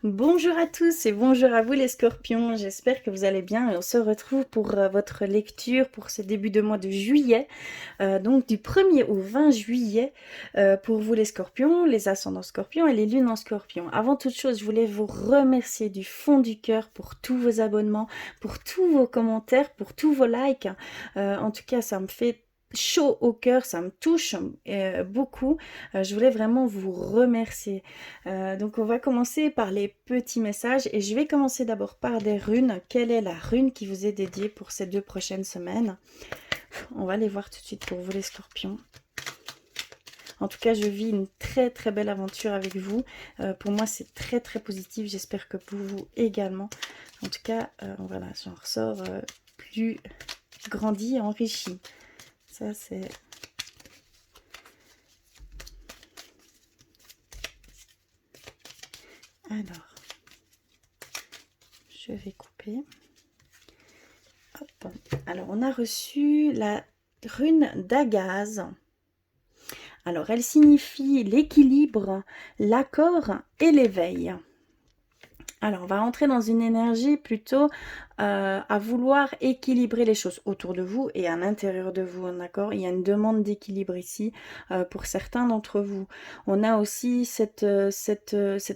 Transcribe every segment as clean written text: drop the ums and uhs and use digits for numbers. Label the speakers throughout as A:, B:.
A: Bonjour à tous et bonjour à vous les scorpions, j'espère que vous allez bien et on se retrouve pour votre lecture pour ce début de mois de juillet, donc du 1er au 20 juillet pour vous les scorpions, les ascendants scorpions et les lunes en scorpion. Avant toute chose, je voulais vous remercier du fond du cœur pour tous vos abonnements, pour tous vos commentaires, pour tous vos likes. En tout cas, ça me fait chaud au cœur, ça me touche beaucoup. Je voulais vraiment vous remercier. Donc on va commencer par les petits messages et je vais commencer d'abord par des runes. Quelle est la rune qui vous est dédiée pour ces 2 prochaines semaines? On va les voir tout de suite pour vous les scorpions. En tout cas, je vis une très très belle aventure avec vous. Pour moi, c'est très très positif. J'espère que pour vous également. En tout cas, voilà, j'en ressors plus grandi et enrichi. Ça, c'est... Alors, je vais couper. Hop. Alors, on a reçu la rune d'Agaz. Alors, elle signifie l'équilibre, l'accord et l'éveil. Alors, on va entrer dans une énergie plutôt à vouloir équilibrer les choses autour de vous et à l'intérieur de vous, d'accord? Il y a une demande d'équilibre ici pour certains d'entre vous. On a aussi cette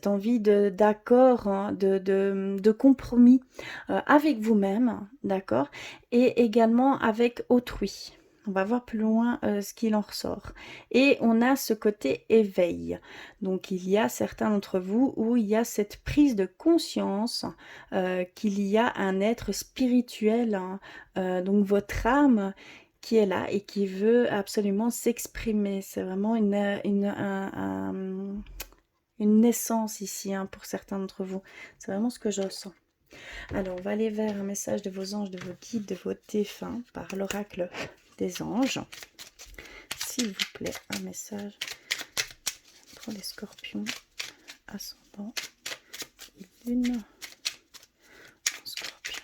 A: envie d'accord, hein, de compromis avec vous-même, d'accord? Et également avec autrui. On va voir plus loin ce qu'il en ressort. Et on a ce côté éveil. Donc il y a certains d'entre vous où il y a cette prise de conscience qu'il y a un être spirituel, hein, donc votre âme qui est là et qui veut absolument s'exprimer. C'est vraiment une naissance ici, hein, pour certains d'entre vous. C'est vraiment ce que je ressens. Alors, on va aller vers un message de vos anges, de vos guides, de vos défunts par l'oracle des anges. S'il vous plaît, un message pour les scorpions, ascendant et lune en scorpion.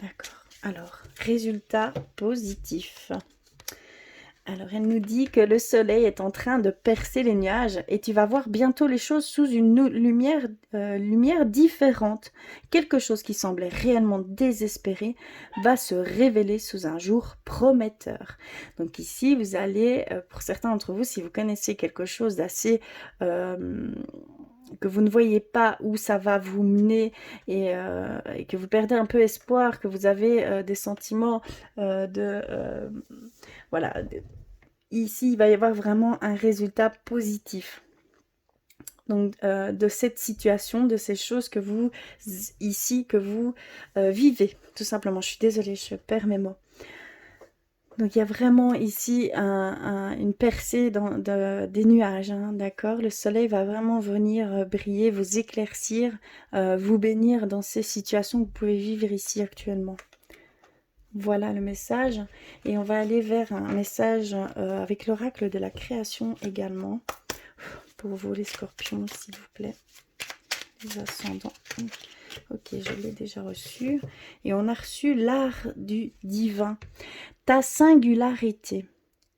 A: D'accord. Alors, résultat positif. Alors, elle nous dit que le soleil est en train de percer les nuages et tu vas voir bientôt les choses sous une lumière différente. Quelque chose qui semblait réellement désespéré va se révéler sous un jour prometteur. Donc ici, vous allez, pour certains d'entre vous, si vous connaissez quelque chose d'assez... que vous ne voyez pas où ça va vous mener et que vous perdez un peu espoir, que vous avez des sentiments voilà, ici, il va y avoir vraiment un résultat positif. Donc, de cette situation, de ces choses que vous, ici, que vous vivez, tout simplement. Je suis désolée, je perds mes mots. Donc, il y a vraiment ici une percée des nuages, hein, d'accord? Le soleil va vraiment venir briller, vous éclaircir, vous bénir dans ces situations que vous pouvez vivre ici actuellement. Voilà le message. Et on va aller vers un message avec l'oracle de la création également. Pour vous les scorpions, s'il vous plaît. Les ascendants. Ok, je l'ai déjà reçu. Et on a reçu l'art du divin. Ta singularité.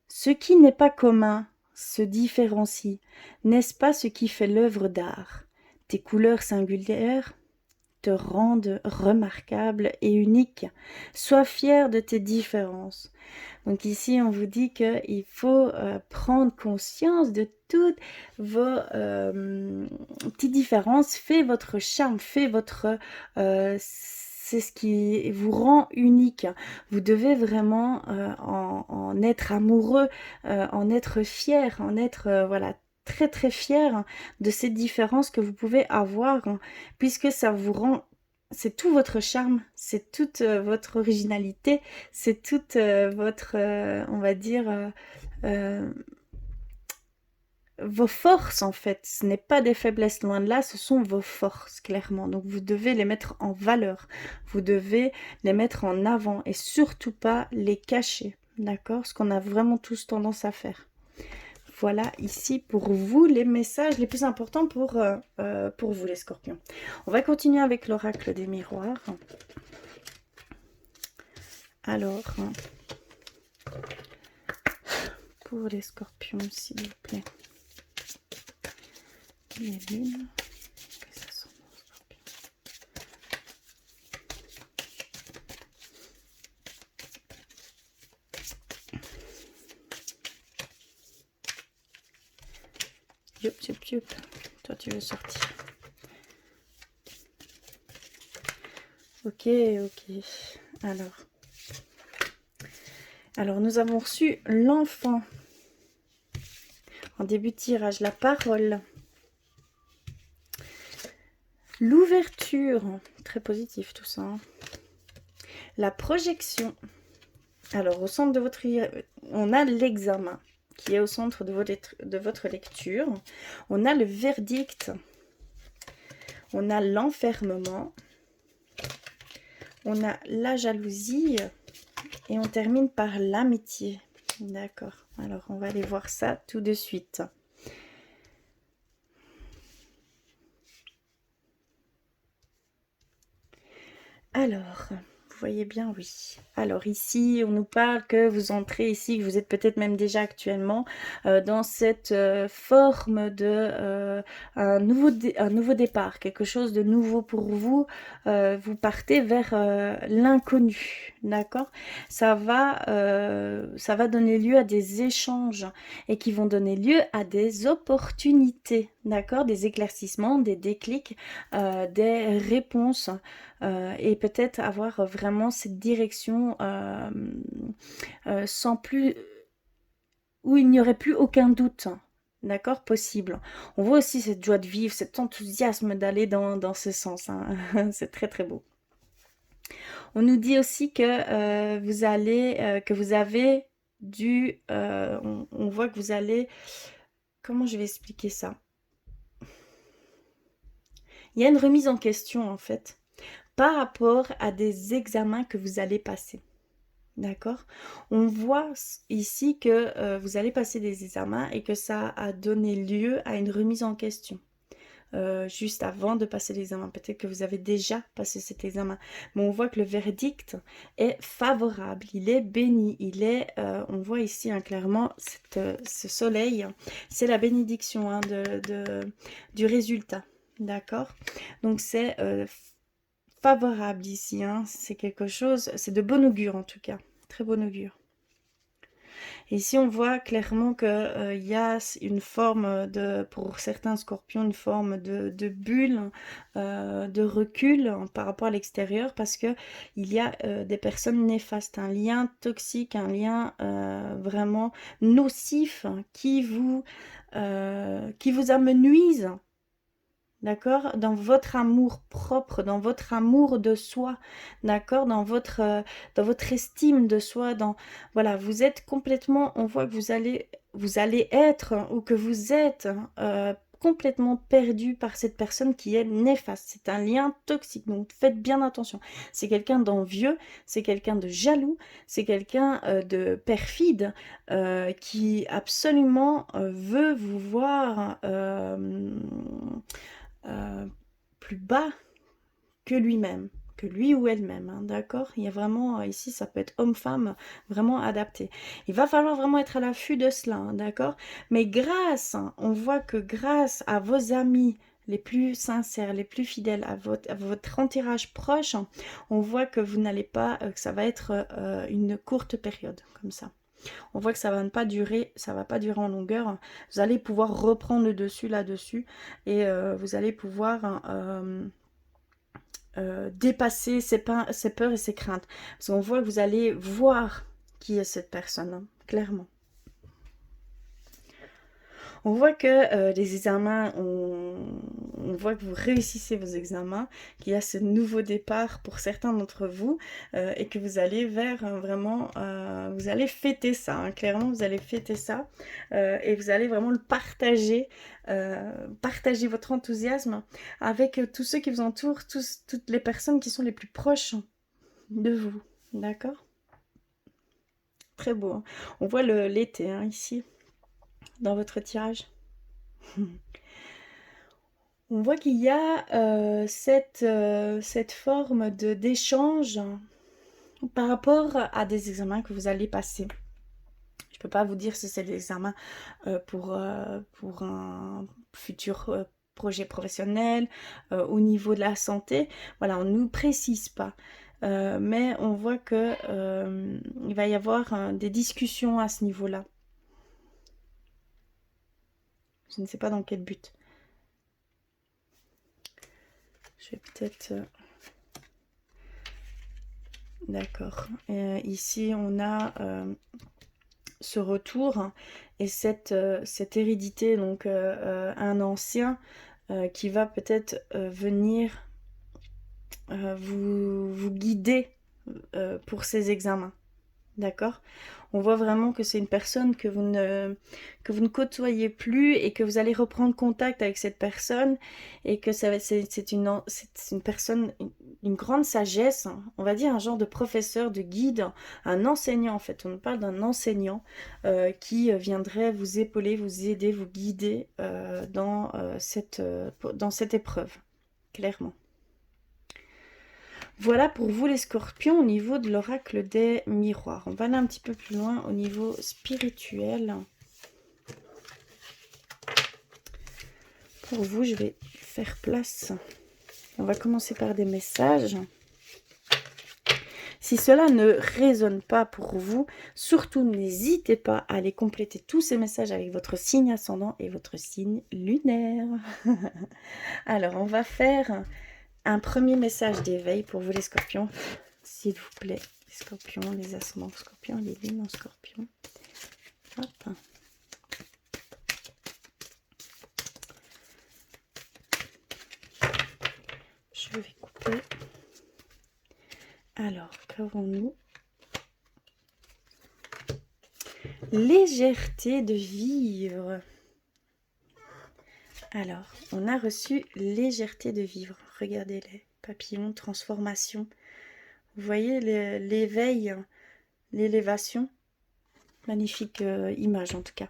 A: Ce qui n'est pas commun se différencie. N'est-ce pas ce qui fait l'œuvre d'art? Tes couleurs singulières te rendent remarquable et unique. Sois fier de tes différences. Donc ici, on vous dit qu'il faut prendre conscience de toutes vos petites différences. Faites votre charme, faites votre... c'est ce qui vous rend unique. Vous devez vraiment en être amoureux, en être fier, en être... voilà, très très fier de ces différences que vous pouvez avoir, hein, puisque ça vous rend, c'est tout votre charme, c'est toute votre originalité, c'est toute votre, on va dire, vos forces en fait. Ce n'est pas des faiblesses, loin de là, ce sont vos forces, clairement. Donc vous devez les mettre en valeur, vous devez les mettre en avant et surtout pas les cacher, d'accord? Ce qu'on a vraiment tous tendance à faire. Voilà ici pour vous les messages les plus importants pour vous les scorpions. On va continuer avec l'oracle des miroirs. Alors, pour les scorpions, s'il vous plaît. Les lunes. Que ça sent mon scorpion. Yup, yup, yup. Toi, tu veux sortir. Ok, ok. Alors, nous avons reçu l'enfant. En début de tirage, la parole. L'ouverture. Très positif tout ça. Hein. La projection. Alors, au centre de votre... On a l'examen qui est au centre de votre lecture. On a le verdict. On a l'enfermement. On a la jalousie. Et on termine par l'amitié. D'accord. Alors, on va aller voir ça tout de suite. Alors, vous voyez bien, oui. Alors ici, on nous parle que vous entrez ici, que vous êtes peut-être même déjà actuellement dans cette forme de un nouveau départ, quelque chose de nouveau pour vous. Vous partez vers l'inconnu, d'accord? Ça va donner lieu à des échanges et qui vont donner lieu à des opportunités, d'accord? Des éclaircissements, des déclics, des réponses. Et peut-être avoir vraiment cette direction sans plus, où il n'y aurait plus aucun doute, d'accord, possible. On voit aussi cette joie de vivre, cet enthousiasme d'aller dans ce sens, hein. C'est très très beau. On nous dit aussi que vous avez dû, on voit que vous allez, comment je vais expliquer ça? Il y a une remise en question en fait, par rapport à des examens que vous allez passer. D'accord? On voit ici que vous allez passer des examens et que ça a donné lieu à une remise en question. Juste avant de passer l'examen. Peut-être que vous avez déjà passé cet examen. Mais on voit que le verdict est favorable. Il est béni. On voit ici hein, clairement ce soleil. C'est la bénédiction hein, du résultat. D'accord? Donc c'est favorable ici. Hein. C'est quelque chose, c'est de bon augure en tout cas. Très bon augure. Et ici, on voit clairement qu'il y a une forme pour certains scorpions, une forme de bulle, de recul par rapport à l'extérieur parce que il y a des personnes néfastes, un lien toxique, un lien vraiment nocif qui vous amenuise. D'accord? Dans votre amour propre, dans votre amour de soi, d'accord? Dans votre estime de soi, voilà, vous êtes complètement, on voit que vous allez être ou que vous êtes complètement perdu par cette personne qui est néfaste. C'est un lien toxique, donc faites bien attention. C'est quelqu'un d'envieux, c'est quelqu'un de jaloux, c'est quelqu'un de perfide qui absolument veut vous voir plus bas que lui-même, que lui ou elle-même, hein, d'accord? Il y a vraiment, ici, ça peut être homme-femme, vraiment adapté. Il va falloir vraiment être à l'affût de cela, hein, d'accord? Mais on voit que grâce à vos amis les plus sincères, les plus fidèles, à votre entourage proche, on voit que vous n'allez pas, que ça va être une courte période, comme ça. On voit que ça va pas durer en longueur. Vous allez pouvoir reprendre le dessus là-dessus et vous allez pouvoir dépasser ses peurs et ses craintes. Parce qu'on voit que vous allez voir qui est cette personne, hein, clairement. On voit que les examens, on voit que vous réussissez vos examens, qu'il y a ce nouveau départ pour certains d'entre vous et que vous allez vers vraiment, vous allez fêter ça, hein, clairement vous allez fêter ça et vous allez vraiment le partager, partager votre enthousiasme avec tous ceux qui vous entourent, toutes les personnes qui sont les plus proches de vous, d'accord? Très beau, hein. On voit l'été hein, ici. Dans votre tirage. On voit qu'il y a cette forme d'échange par rapport à des examens que vous allez passer. Je ne peux pas vous dire si c'est des examens pour un futur projet professionnel, au niveau de la santé. Voilà, on ne nous précise pas. Mais on voit que il va y avoir des discussions à ce niveau-là. Je ne sais pas dans quel but. Je vais peut-être... D'accord. Ici, on a ce retour et cette hérédité, donc un ancien qui va peut-être venir vous guider pour ces examens. D'accord? On voit vraiment que c'est une personne que vous ne côtoyez plus et que vous allez reprendre contact avec cette personne et que c'est une personne, une grande sagesse, hein. On va dire un genre de professeur, de guide, un enseignant en fait. On parle d'un enseignant qui viendrait vous épauler, vous aider, vous guider dans cette épreuve, clairement. Voilà pour vous les scorpions au niveau de l'oracle des miroirs. On va aller un petit peu plus loin au niveau spirituel. Pour vous, je vais faire place. On va commencer par des messages. Si cela ne résonne pas pour vous, surtout n'hésitez pas à aller compléter tous ces messages avec votre signe ascendant et votre signe lunaire. Alors, on va faire un premier message d'éveil pour vous les scorpions, s'il vous plaît. Les scorpions, les ascendants scorpions, les lunes en scorpion. Hop. Je vais couper. Alors, qu'avons-nous? Légèreté de vivre. Alors, on a reçu légèreté de vivre. Regardez les papillons, transformation. Vous voyez l'éveil, l'élévation. Magnifique image en tout cas.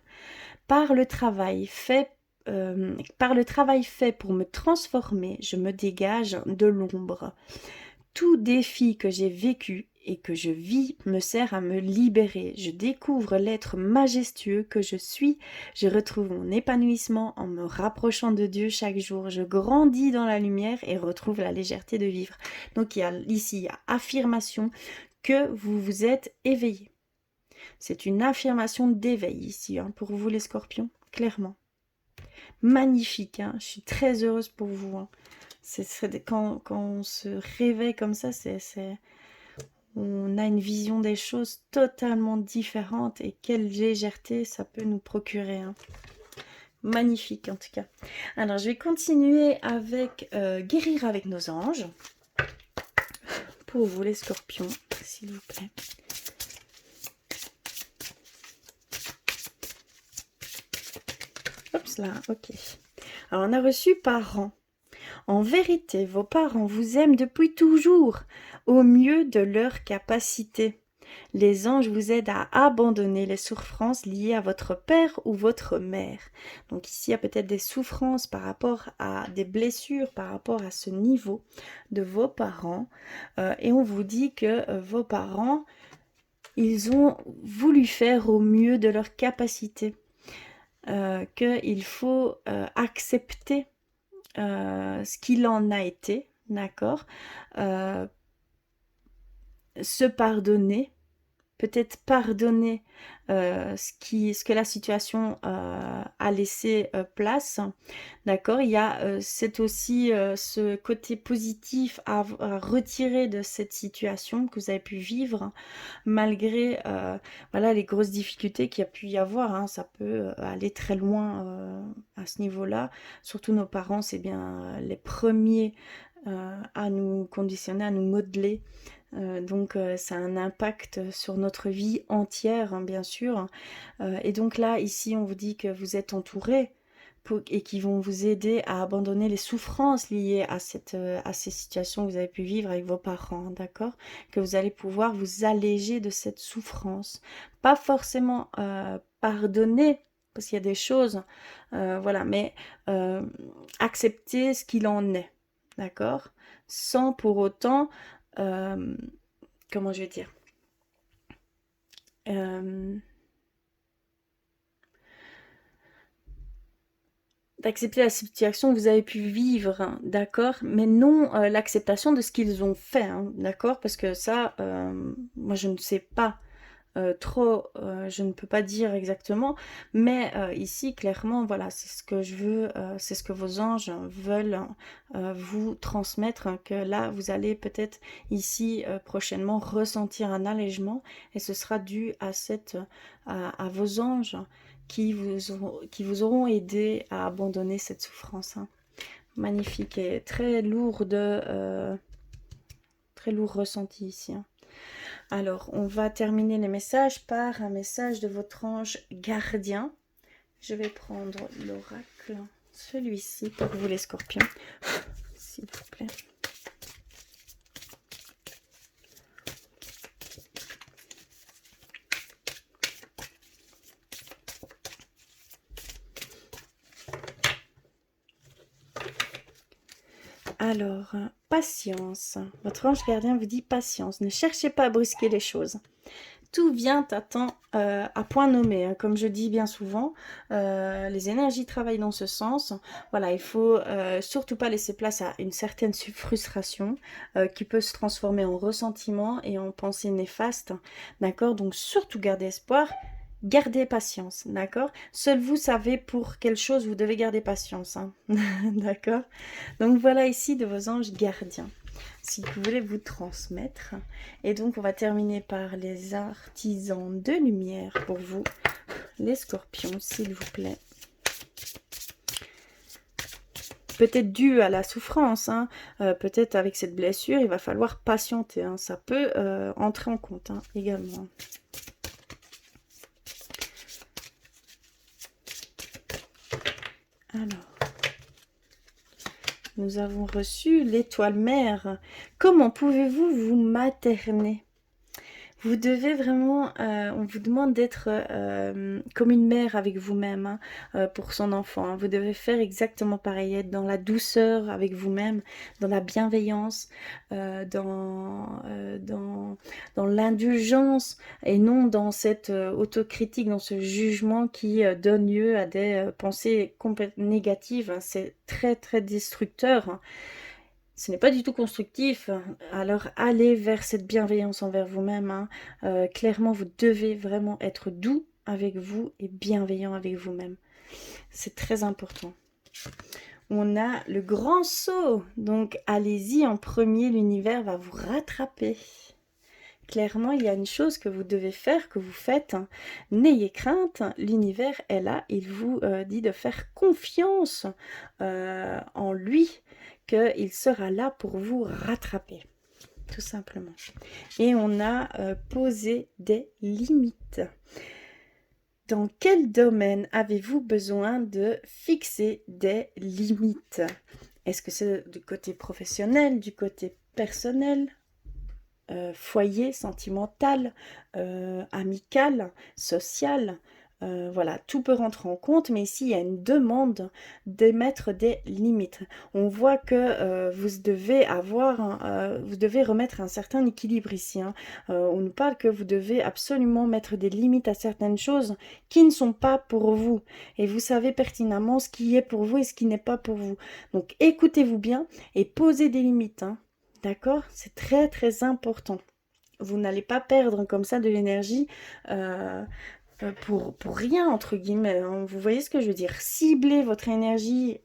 A: Par le travail fait pour me transformer, je me dégage de l'ombre. Tout défi que j'ai vécu et que je vis me sert à me libérer. Je découvre l'être majestueux que je suis. Je retrouve mon épanouissement en me rapprochant de Dieu chaque jour. Je grandis dans la lumière et retrouve la légèreté de vivre. Donc ici, il y a affirmation que vous vous êtes éveillé. C'est une affirmation d'éveil ici, hein, pour vous les scorpions, clairement. Magnifique, hein, je suis très heureuse pour vous. Hein. Quand on se réveille comme ça, on a une vision des choses totalement différente et quelle légèreté ça peut nous procurer. Hein. Magnifique en tout cas. Alors je vais continuer avec guérir avec nos anges. Pour vous les scorpions, s'il vous plaît. Hop là, ok. Alors on a reçu parents. En vérité, vos parents vous aiment depuis toujours, au mieux de leur capacité. Les anges vous aident à abandonner les souffrances liées à votre père ou votre mère. Donc ici, il y a peut-être des souffrances par rapport à des blessures, par rapport à ce niveau de vos parents. Et on vous dit que vos parents, ils ont voulu faire au mieux de leur capacité. Qu'il faut accepter ce qu'il en a été, d'accord, se pardonner, peut-être pardonner ce que la situation a laissé place, d'accord. Il y a c'est aussi ce côté positif à retirer de cette situation que vous avez pu vivre, malgré voilà, les grosses difficultés qu'il y a pu y avoir, hein. Ça peut aller très loin à ce niveau-là. Surtout nos parents, c'est bien les premiers à nous conditionner, à nous modeler. Donc ça a un impact sur notre vie entière, hein, bien sûr. Et donc là, ici, on vous dit que vous êtes entouré et qui vont vous aider à abandonner les souffrances liées à ces situations que vous avez pu vivre avec vos parents, d'accord? Que vous allez pouvoir vous alléger de cette souffrance. Pas forcément pardonner, parce qu'il y a des choses, voilà, mais accepter ce qu'il en est, d'accord? Sans pour autant... comment je vais dire, d'accepter la situation que vous avez pu vivre, hein, d'accord? Mais non l'acceptation de ce qu'ils ont fait, hein, d'accord? Parce que ça, moi je ne sais pas trop, je ne peux pas dire exactement, mais ici clairement, voilà, c'est ce que je veux, c'est ce que vos anges veulent vous transmettre, hein, que là vous allez peut-être ici prochainement ressentir un allègement et ce sera dû à à vos anges qui vous auront aidé à abandonner cette souffrance, hein. Magnifique et très lourd ressenti ici, hein. Alors, on va terminer les messages par un message de votre ange gardien. Je vais prendre l'oracle, celui-ci pour vous les scorpions, s'il vous plaît. Alors, patience. Votre ange gardien vous dit patience. Ne cherchez pas à brusquer les choses. Tout vient à temps, à point nommé, hein. Comme je dis bien souvent, les énergies travaillent dans ce sens. Voilà, il faut surtout pas laisser place à une certaine frustration qui peut se transformer en ressentiment et en pensée néfaste. D'accord? Donc surtout gardez espoir. Gardez patience, d'accord? Seul vous savez pour quelle chose vous devez garder patience, hein. D'accord? Donc voilà ici de vos anges gardiens, si vous voulez vous transmettre. Et donc on va terminer par les artisans de lumière pour vous, les scorpions, s'il vous plaît. Peut-être dû à la souffrance, hein, peut-être avec cette blessure, il va falloir patienter, hein. Ça peut entrer en compte, hein, également. Alors, nous avons reçu l'étoile mère. Comment pouvez-vous vous materner? Vous devez vraiment, on vous demande d'être comme une mère avec vous-même, hein, pour son enfant, hein. Vous devez faire exactement pareil, être dans la douceur avec vous-même, dans la bienveillance, dans l'indulgence et non dans cette autocritique, dans ce jugement qui donne lieu à des pensées complètement négatives, hein. C'est très très destructeur, hein. Ce n'est pas du tout constructif, alors allez vers cette bienveillance envers vous-même, hein. Clairement, vous devez vraiment être doux avec vous et bienveillant avec vous-même. C'est très important. On a le grand saut, donc allez-y en premier, l'univers va vous rattraper. Clairement, il y a une chose que vous devez faire, que vous faites, hein. N'ayez crainte, l'univers est là, il vous dit de faire confiance en lui, qu'il sera là pour vous rattraper, tout simplement. Et on a posé des limites. Dans quel domaine avez-vous besoin de fixer des limites? Est-ce que c'est du côté professionnel, du côté personnel, foyer, sentimental, amical, social? Voilà, tout peut rentrer en compte, mais ici il y a une demande d'émettre des limites. On voit que vous devez vous devez remettre un certain équilibre ici, hein. On nous parle que vous devez absolument mettre des limites à certaines choses qui ne sont pas pour vous. Et vous savez pertinemment ce qui est pour vous et ce qui n'est pas pour vous. Donc écoutez-vous bien et posez des limites, hein. D'accord? C'est très très important. Vous n'allez pas perdre comme ça de l'énergie pour rien, entre guillemets, hein. Vous voyez ce que je veux dire? Ciblez votre énergie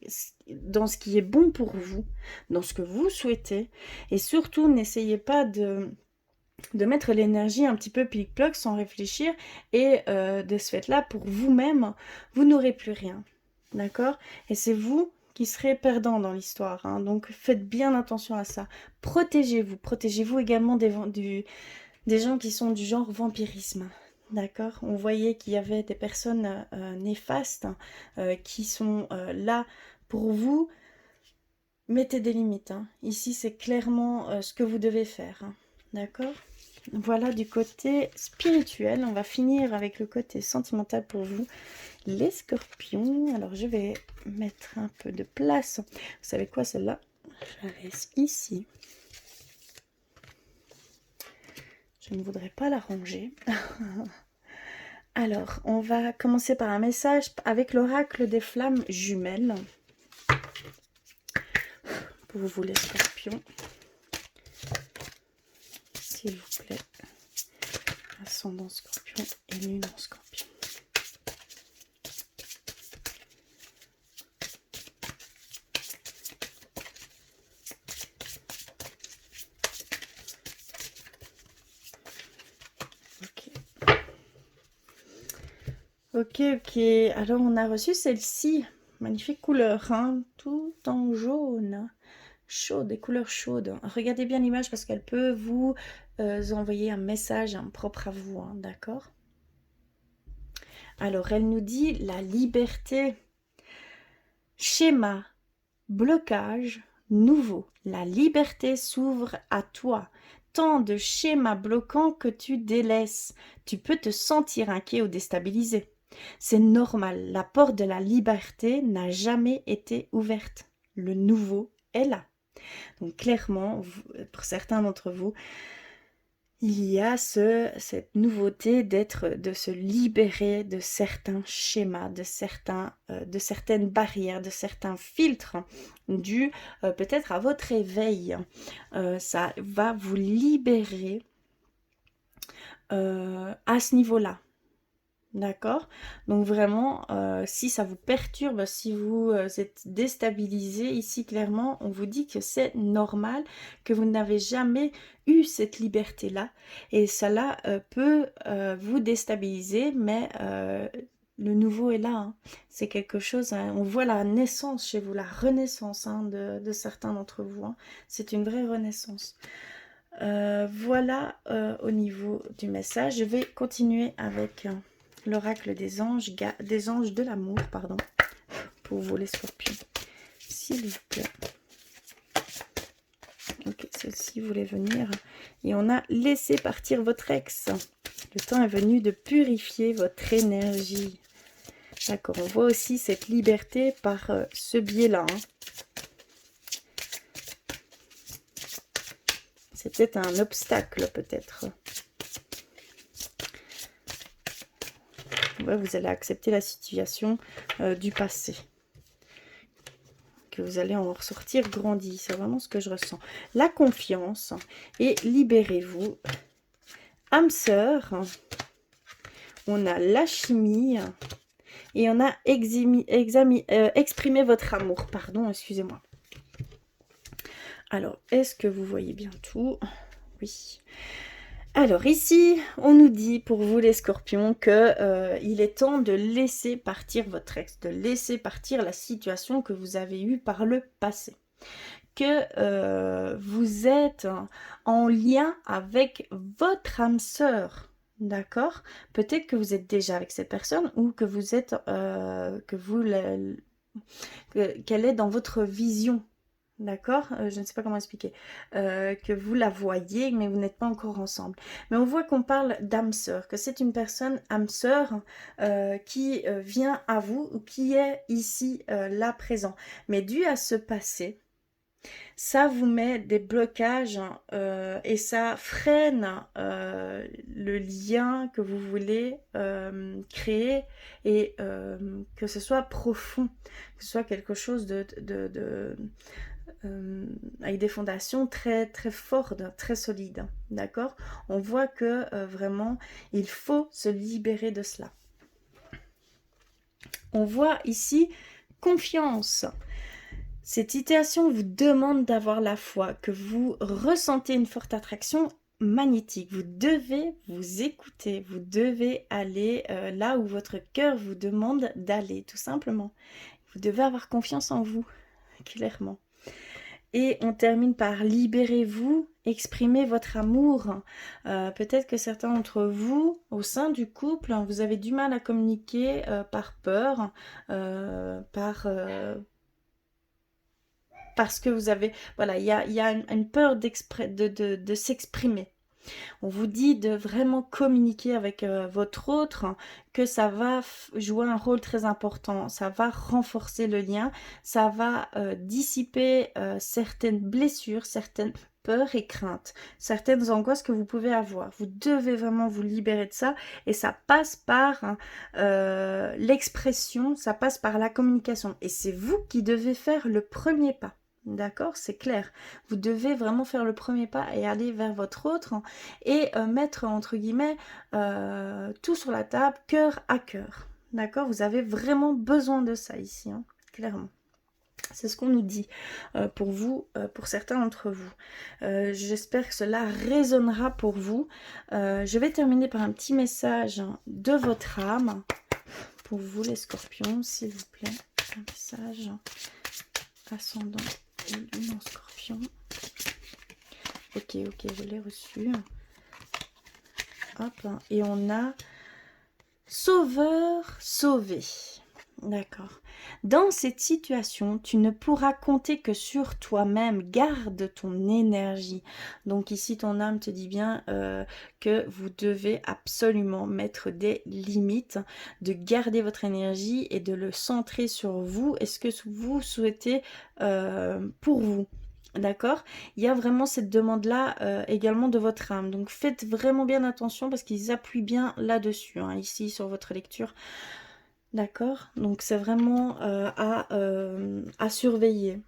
A: dans ce qui est bon pour vous, dans ce que vous souhaitez. Et surtout, n'essayez pas de mettre l'énergie un petit peu pic-ploc sans réfléchir. Et de ce fait-là, pour vous-même, vous n'aurez plus rien. D'accord? Et c'est vous qui serez perdant dans l'histoire, hein. Donc faites bien attention à ça. Protégez-vous. Protégez-vous également des gens qui sont du genre vampirisme. D'accord? On voyait qu'il y avait des personnes néfastes qui sont là pour vous. Mettez des limites, hein. Ici, c'est clairement ce que vous devez faire, hein. D'accord? Voilà du côté spirituel. On va finir avec le côté sentimental pour vous, les scorpions. Alors, je vais mettre un peu de place. Vous savez quoi, celle-là? Je la laisse ici. Je ne voudrais pas la ranger. Alors, on va commencer par un message avec l'oracle des flammes jumelles. Pour vous les scorpions. S'il vous plaît. Ascendant scorpion et lune en scorpion. Ok, ok. Alors, on a reçu celle-ci. Magnifique couleur, hein, tout en jaune. Chaude, des couleurs chaudes. Regardez bien l'image parce qu'elle peut vous envoyer un message propre à vous, hein, d'accord? Alors, elle nous dit la liberté. Schéma, blocage, nouveau. La liberté s'ouvre à toi. Tant de schémas bloquants que tu délaisses. Tu peux te sentir inquiet ou déstabilisé. C'est normal, la porte de la liberté n'a jamais été ouverte. Le nouveau est là. Donc clairement, pour certains d'entre vous, il y a cette nouveauté de se libérer de certains schémas, de certaines barrières, de certains filtres dus peut-être à votre éveil. Ça va vous libérer à ce niveau-là. D'accord? Donc vraiment, si ça vous perturbe, si vous êtes déstabilisé, ici clairement, on vous dit que c'est normal, que vous n'avez jamais eu cette liberté-là. Et cela peut vous déstabiliser, mais le nouveau est là. Hein. C'est quelque chose, hein, on voit la naissance chez vous, la renaissance hein, de certains d'entre vous. Hein. C'est une vraie renaissance. Voilà au niveau du message. Je vais continuer avec... l'oracle des anges de l'amour, pardon, pour vous les scorpions. S'il vous plaît. Ok, celle-ci voulait venir. Et on a laissé partir votre ex. Le temps est venu de purifier votre énergie. D'accord, on voit aussi cette liberté par ce biais-là. Hein. C'est peut-être un obstacle, peut-être. Ouais, vous allez accepter la situation du passé. Que vous allez en ressortir grandi. C'est vraiment ce que je ressens. La confiance et libérez-vous. Âme sœur. On a la chimie. Et on a exprimé votre amour. Pardon, excusez-moi. Alors, est-ce que vous voyez bien tout? Oui. Alors ici, on nous dit pour vous les scorpions que il est temps de laisser partir votre ex, de laisser partir la situation que vous avez eue par le passé. Que vous êtes en lien avec votre âme sœur, d'accord? Peut-être que vous êtes déjà avec cette personne ou que vous êtes, qu'elle est dans votre vision. D'accord? Je ne sais pas comment expliquer. Que vous la voyez, mais vous n'êtes pas encore ensemble. Mais on voit qu'on parle d'âme sœur, que c'est une personne âme sœur qui vient à vous ou qui est ici, là, présent. Mais dû à ce passé, ça vous met des blocages et ça freine le lien que vous voulez créer et que ce soit profond, que ce soit quelque chose avec des fondations très très fortes, très solides, d'accord? On voit que vraiment, il faut se libérer de cela. On voit ici confiance. Cette situation vous demande d'avoir la foi, que vous ressentez une forte attraction magnétique. Vous devez vous écouter, vous devez aller là où votre cœur vous demande d'aller, tout simplement. Vous devez avoir confiance en vous, clairement. Et on termine par libérez-vous, exprimez votre amour. Peut-être que certains d'entre vous, au sein du couple, vous avez du mal à communiquer par peur, parce que vous avez, voilà, il y a une peur de s'exprimer. On vous dit de vraiment communiquer avec votre autre, que ça va jouer un rôle très important, ça va renforcer le lien, ça va dissiper certaines blessures, certaines peurs et craintes, certaines angoisses que vous pouvez avoir. Vous devez vraiment vous libérer de ça et ça passe par l'expression, ça passe par la communication et c'est vous qui devez faire le premier pas. D'accord, c'est clair. Vous devez vraiment faire le premier pas et aller vers votre autre et mettre entre guillemets tout sur la table, cœur à cœur. D'accord, vous avez vraiment besoin de ça ici, hein, clairement. C'est ce qu'on nous dit pour vous, pour certains d'entre vous. J'espère que cela résonnera pour vous. Je vais terminer par un petit message de votre âme pour vous les scorpions, s'il vous plaît. Un message ascendant et lune en scorpion. Ok, je l'ai reçu. Hop, et on a sauveur, sauvé. D'accord. Dans cette situation, tu ne pourras compter que sur toi-même. Garde ton énergie. Donc ici, ton âme te dit bien que vous devez absolument mettre des limites, de garder votre énergie et de le centrer sur vous. Est-ce que vous souhaitez pour vous? D'accord? Il y a vraiment cette demande-là également de votre âme. Donc faites vraiment bien attention parce qu'ils appuient bien là-dessus, hein, ici sur votre lecture. D'accord? Donc c'est vraiment à surveiller.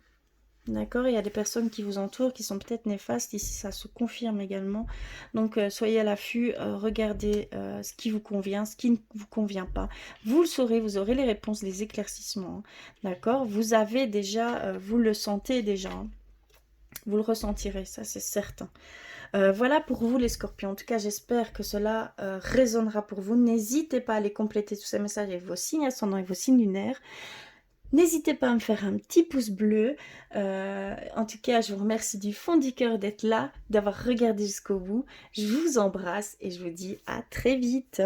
A: D'accord? Il y a des personnes qui vous entourent qui sont peut-être néfastes. Ici, ça se confirme également. Donc soyez à l'affût, regardez ce qui vous convient, ce qui ne vous convient pas. Vous le saurez, vous aurez les réponses, les éclaircissements. Hein. D'accord? Vous avez déjà, vous le sentez déjà. Hein. Vous le ressentirez, ça c'est certain. Voilà pour vous les scorpions. En tout cas, j'espère que cela résonnera pour vous. N'hésitez pas à aller compléter tous ces messages avec vos signes ascendants et vos signes lunaires. N'hésitez pas à me faire un petit pouce bleu. En tout cas, je vous remercie du fond du cœur d'être là, d'avoir regardé jusqu'au bout. Je vous embrasse et je vous dis à très vite.